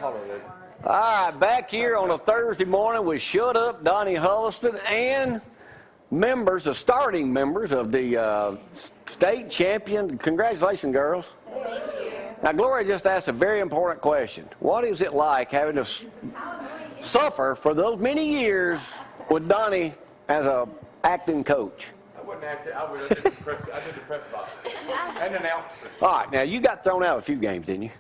All right, back here on a Thursday morning with Shut Up Donnie Holliston and members, the starting members of the state champion. Congratulations, girls. Thank you. Now, Gloria just asked a very important question. What is it like having to suffer for those many years with Donnie as a acting coach? I wasn't acting. I did the press box and announcer. All right, now you got thrown out a few games, didn't you?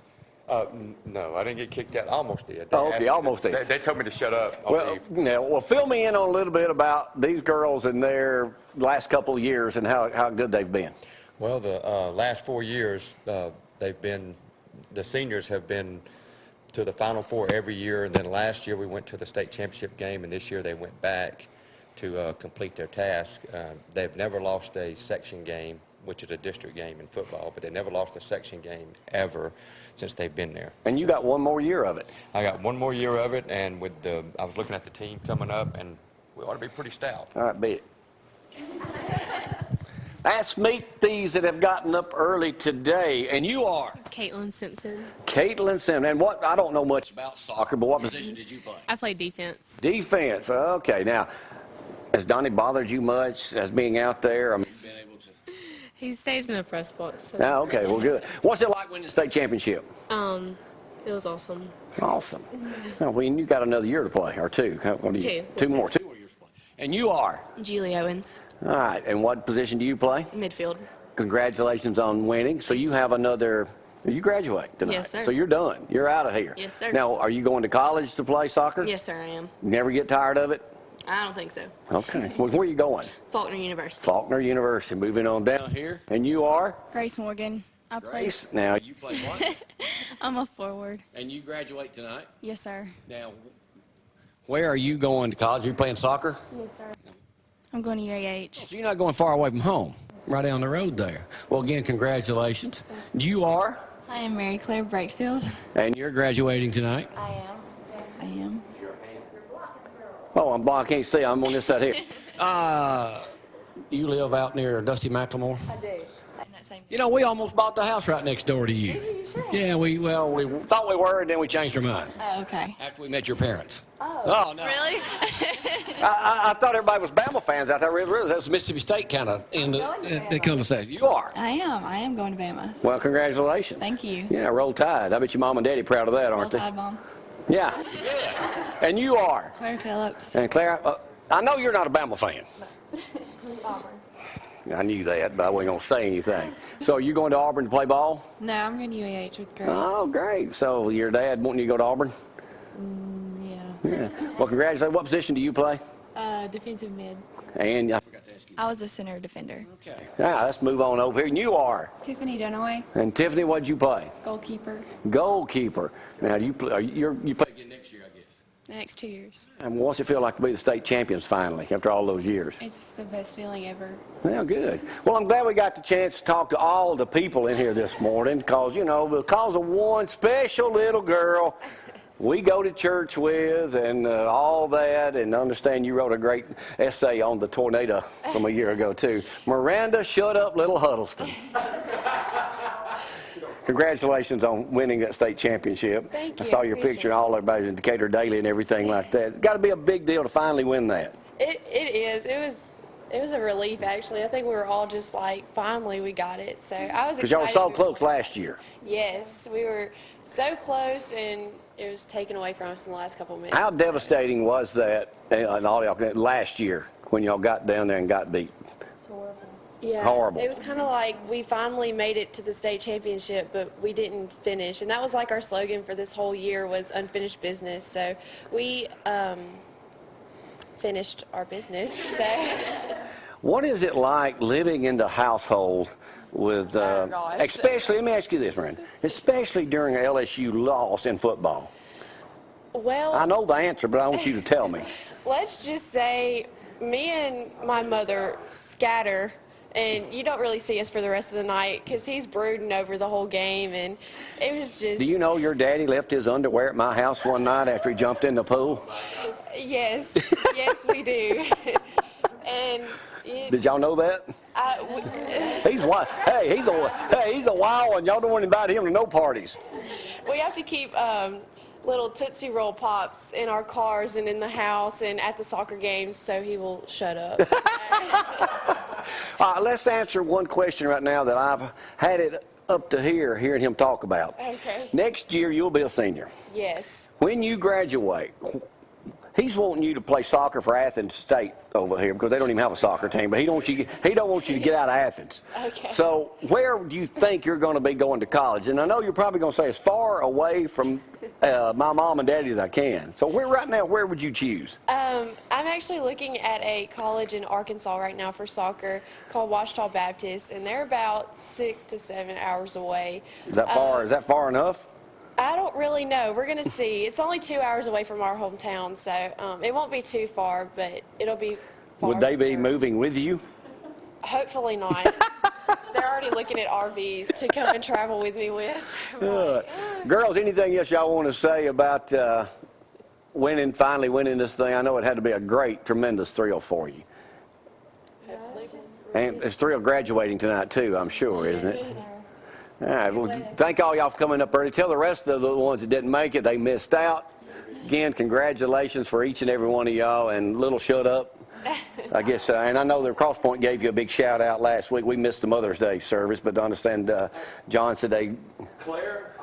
No, I didn't get kicked out. I almost did. Okay, almost did. They told me to shut up. Well, fill me in on a little bit about these girls and their last couple of years and how good they've been. Well, the last 4 years, the seniors have been to the Final Four every year, and then last year we went to the state championship game, and this year they went back to complete their task. They've never lost a section game, which is a district game in football, but they never lost a section game ever since they've been there. And you got one more year of it. I got one more year of it, and I was looking at the team coming up, and we ought to be pretty stout. All right, bet. Let's meet these that have gotten up early today, and you are? Caitlin Simpson. Caitlin Simpson. And I don't know much about soccer, but what position did you play? I played defense. Defense. Okay. Now, has Donnie bothered you much as being out there? I mean, you've been able to... He stays in the press box. So. Oh, okay. Well, good. What's it like winning the state championship? It was awesome. Awesome. Well, you got another year to play, or two. Two more. 2 more years to play. And you are? Julie Owens. All right. And what position do you play? Midfield. Congratulations on winning. So you have another... You graduate tonight. Yes, sir. So you're done. You're out of here. Yes, sir. Now, are you going to college to play soccer? Yes, sir, I am. Never get tired of it? I don't think so. Okay. Well, where are you going? Faulkner University. Faulkner University. Moving on down here. And you are? Grace Morgan. I Grace. Now, you play what? I'm a forward. And you graduate tonight? Yes, sir. Now, where are you going to college? Are you playing soccer? Yes, sir. I'm going to UAH. So you're not going far away from home, right down the road there. Well, again, congratulations. You are? I am Mary Claire Breakfield. And you're graduating tonight? I am. I am. Oh, I'm blind. I can't see. I'm on this side here. You live out near Dusty McLemore? I do. In that same. You know, we almost bought the house right next door to you. Yeah, we thought we were, and then we changed our mind. Oh, okay. After we met your parents. Oh. No. Really? I thought everybody was Bama fans out there. Really, that's Mississippi State kind of in the cul-de-sac. You are. I am going to Bama. Well, congratulations. Thank you. Yeah, roll tide. I bet your mom and daddy proud of that, aren't they? Roll Tide, Mom. Yeah. And you are. Claire Phillips. And Claire, I know you're not a Bama fan. I knew that, but I wasn't going to say anything. So you going to Auburn to play ball? No, I'm going to UAH with Grace. Oh, great. So your dad wanting you to go to Auburn? Yeah. Well, congratulations. What position do you play? Defensive mid. And I forgot to ask you. I was a center defender. Okay. Now, let's move on over here. And you are? Tiffany Dunaway. And Tiffany, what did you play? Goalkeeper. Goalkeeper. Now, you play again next year, I guess. The next 2 years. And what's it feel like to be the state champions finally after all those years? It's the best feeling ever. Well, good. Well, I'm glad we got the chance to talk to all the people in here this morning because of one special little girl we go to church with and all that, and understand you wrote a great essay on the tornado from a year ago, too. Miranda, shut up, little Huddleston. Congratulations on winning that state championship. Thank you. I saw your picture and all everybody's in Decatur Daily and everything like that. It's got to be a big deal to finally win that. It is. It was a relief, actually. I think we were all just like, finally we got it. So I was excited. Because y'all were so close last year. Yes, we were so close, and it was taken away from us in the last couple of minutes. How devastating was that and all y'all last year when y'all got down there and got beat? Yeah, Horrible. It was kind of like we finally made it to the state championship, but we didn't finish. And that was like our slogan for this whole year was unfinished business. So we finished our business. So. What is it like living in the household with, especially, let me ask you this, Miranda, especially during an LSU loss in football? Well, I know the answer, but I want you to tell me. Let's just say me and my mother scatter, and you don't really see us for the rest of the night because he's brooding over the whole game, and it was just... Do you know your daddy left his underwear at my house one night after he jumped in the pool? Yes. Yes, we do. And... Did y'all know that? He's wild. He's a wild one. Y'all don't want to invite him to no parties. We have to keep little Tootsie Roll Pops in our cars and in the house and at the soccer games, so he will shut up. Let's answer one question right now that I've had it up to here, hearing him talk about. Okay. Next year, you'll be a senior. Yes. When you graduate, he's wanting you to play soccer for Athens State over here because they don't even have a soccer team. But he don't want you to get out of Athens. Okay. So where do you think you're going to be going to college? And I know you're probably going to say as far away from my mom and daddy as I can. So right now, where would you choose? I'm actually looking at a college in Arkansas right now for soccer called Ouachita Baptist, and they're about 6 to 7 hours away. Is that far? Is that far enough? I don't really know. We're going to see. It's only 2 hours away from our hometown, so it won't be too far, but it'll be far. Would they be from- moving with you? Hopefully not. They're already looking at RVs to come and travel with me with. Girls, anything else y'all want to say about finally winning this thing? I know it had to be a great, tremendous thrill for you. And it's a thrill graduating tonight, too, I'm sure, isn't it? All right, well, thank all y'all for coming up early. Tell the rest of the ones that didn't make it they missed out. Again, congratulations for each and every one of y'all, and little shut up. I guess, and I know the Cross Point gave you a big shout out last week. We missed the Mother's Day service, but I understand John said they. Claire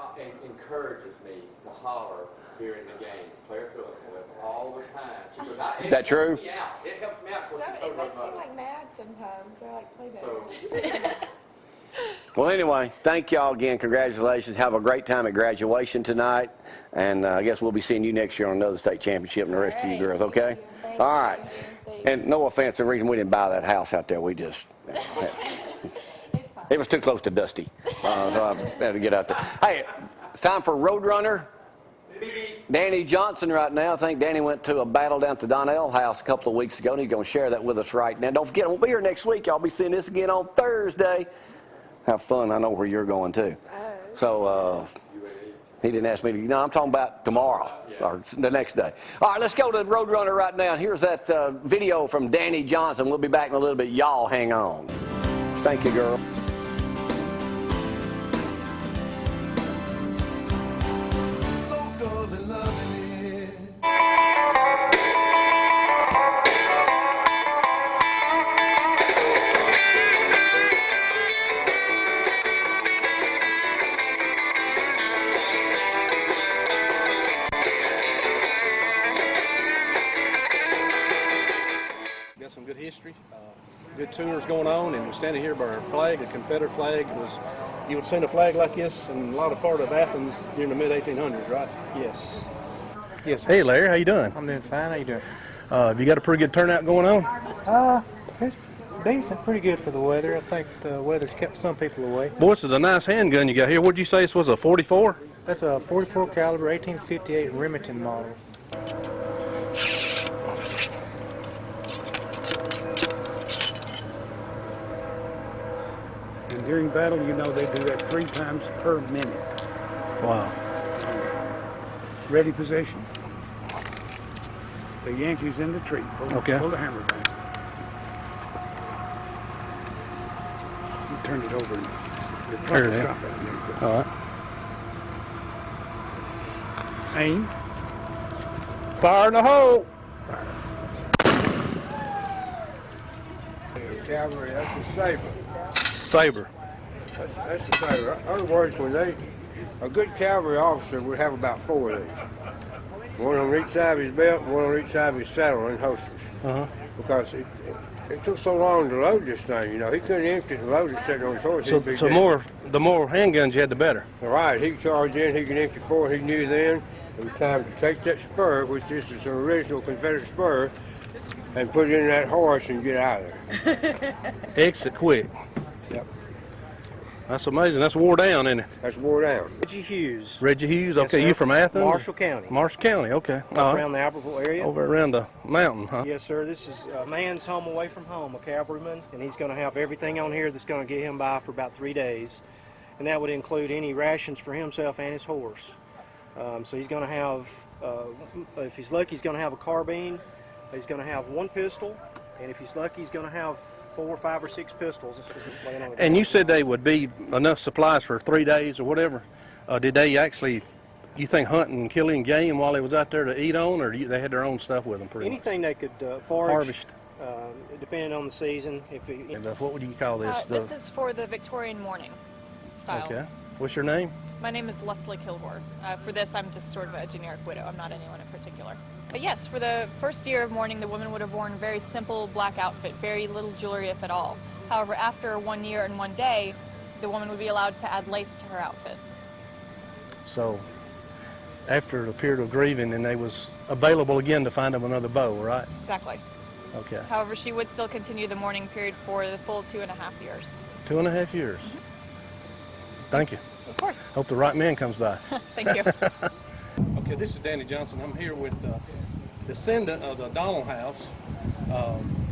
encourages me to holler during the game. Claire Phillips all the time. She goes, Is that true? It helps me out. So it makes me like mad sometimes. I like play better. Well, anyway, thank y'all again. Congratulations. Have a great time at graduation tonight. And I guess we'll be seeing you next year on another state championship and the rest of you girls, okay? All right. And no offense, the reason we didn't buy that house out there, we just, it was too close to Dusty. So I had to get out there. Hey, it's time for Roadrunner. Danny Johnson right now. I think Danny went to a battle down at the Donnell house a couple of weeks ago, and he's going to share that with us right now. Don't forget, I won't be here next week. Y'all be seeing this again on Thursday. Have fun. I know where you're going, too. So he didn't ask me to. No, I'm talking about tomorrow or the next day. All right, let's go to Roadrunner right now. Here's that video from Danny Johnson. We'll be back in a little bit. Y'all hang on. Thank you, girl. Got some good history, good tours going on, and we're standing here by our flag, the Confederate flag. You would seen a flag like this in a lot of part of Athens during the mid-1800s, right? Yes. Yes, sir. Hey, Larry, how you doing? I'm doing fine. How you doing? Have you got a pretty good turnout going on? It's decent, pretty good for the weather. I think the weather's kept some people away. Boy, this is a nice handgun you got here. What'd you say this was, a 44? That's a 44 caliber 1858 Remington model. And during battle, you know they do that 3 times per minute. Wow. Ready position. The Yankees in the tree. Okay. Pull the hammer back. You turn it over and the There it is. drop it. There you go. All right. Aim. Fire in the hole. Cavalry, that's a saber. Saber. That's a saber. In other words, a good cavalry officer would have about 4 of these. One on each side of his belt, one on each side of his saddle and holsters. Uh-huh. Because it took so long to load this thing, you know. He couldn't empty it and load it sitting on his horse. So, He'd be so dead. the more handguns you had, the better. All right, he charged in, he could empty 4. He knew then it was time to take that spur, which is an original Confederate spur, and put it in that horse and get out of there. Exit quick. Yep. That's amazing. That's wore down, isn't it? That's wore down. Reggie Hughes, Reggie Hughes. Yes, Okay, sir. you from Athens? Marshall County. Marshall County. Okay. Around the Albertville area. Over around the mountain, huh? Yes, sir. This is a man's home away from home, a cavalryman, and he's going to have everything on here that's going to get him by for about 3 days, and that would include any rations for himself and his horse. So he's going to have, if he's lucky, he's going to have a carbine. He's going to have 1 pistol, and if he's lucky, he's going to have 4, 5, or 6 pistols. And you said they would be enough supplies for 3 days or whatever. Did they actually You think hunting and killing game while they was out there to eat on, or they had their own stuff with them pretty Anything they could forage, Harvest. depending on the season. If it, much? And what would you call this? This is for the Victorian mourning style. Okay. What's your name? My name is Leslie Kilgore. For this, I'm just sort of a generic widow. I'm not anyone in particular. But yes, for the first year of mourning, the woman would have worn a very simple black outfit, very little jewelry, if at all. However, after 1 year and 1 day, the woman would be allowed to add lace to her outfit. So, after the period of grieving, then they was available again to find them another beau, right? Exactly. Okay. However, she would still continue the mourning period for the full 2.5 years. 2.5 years. Mm-hmm. Thank you. Of course. Hope the right man comes by. Thank you. Okay, this is Danny Johnson. I'm here with the descendant of the Donald House.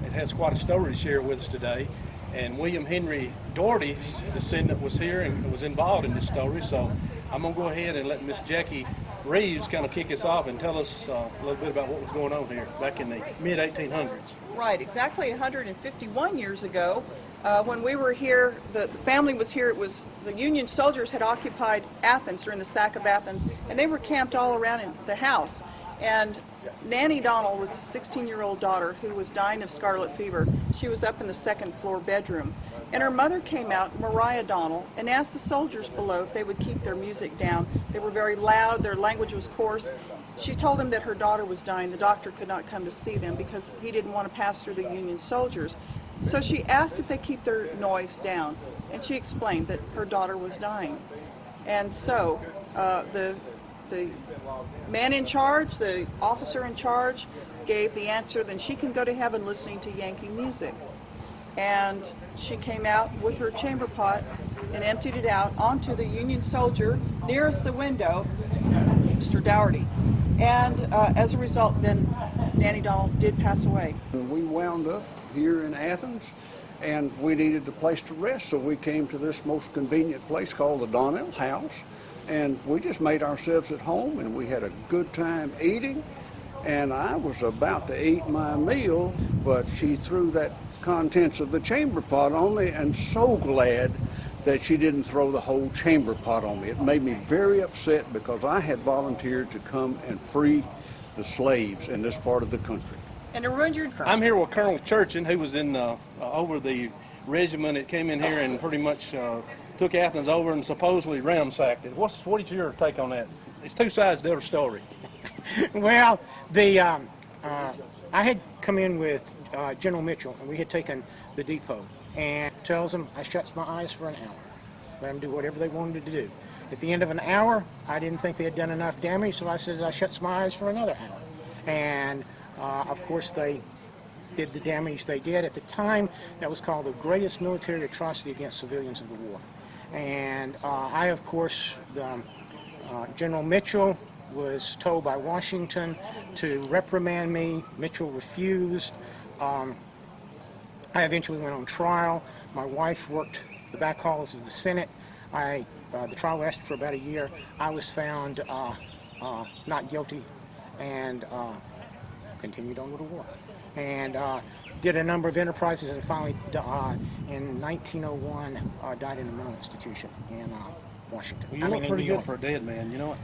It has quite a story to share with us today. And William Henry Doherty's descendant was here and was involved in this story. So I'm going to go ahead and let Miss Jackie Reeves kind of kick us off and tell us a little bit about what was going on here back in the mid-1800s. Right, exactly 151 years ago. When we were here, the family was here. It was the Union soldiers had occupied Athens during the sack of Athens, and they were camped all around in the house. And Nanny Donald was a 16-year-old daughter who was dying of scarlet fever. She was up in the second floor bedroom. And her mother came out, Maria Donald, and asked the soldiers below if they would keep their music down. They were very loud, their language was coarse. She told them that her daughter was dying. The doctor could not come to see them because he didn't want to pass through the Union soldiers. So she asked if they keep their noise down, and she explained that her daughter was dying. And so the man in charge, the officer in charge, gave the answer, then she can go to heaven listening to Yankee music. And she came out with her chamber pot and emptied it out onto the Union soldier nearest the window, Mr. Dougherty. And as a result, then Nanny Donald did pass away. We wound up here in Athens, and we needed a place to rest, so we came to this most convenient place called the Donnell House, and we just made ourselves at home, and we had a good time eating. And I was about to eat my meal, but she threw that contents of the chamber pot on me, and so glad that she didn't throw the whole chamber pot on me. It made me very upset because I had volunteered to come and free the slaves in this part of the country. And it ruined your... I'm here with Colonel Churchin, who was in over the regiment that came in here and pretty much took Athens over and supposedly ransacked it. What is your take on that? It's two sides to every story. Well, I had come in with General Mitchell, and we had taken the depot, and tells them I shuts my eyes for an hour. Let them do whatever they wanted to do. At the end of an hour, I didn't think they had done enough damage, so I says I shuts my eyes for another hour. And of course, they did the damage they did. At the time, that was called the greatest military atrocity against civilians of the war. And I, of course, General Mitchell was told by Washington to reprimand me. Mitchell refused. I eventually went on trial. My wife worked the back halls of the Senate. The trial lasted for about a year. I was found not guilty and continued on with the war. And did a number of enterprises, and finally, in 1901, died in a mental institution in Washington. Well, you look pretty good for a dead man, you know what?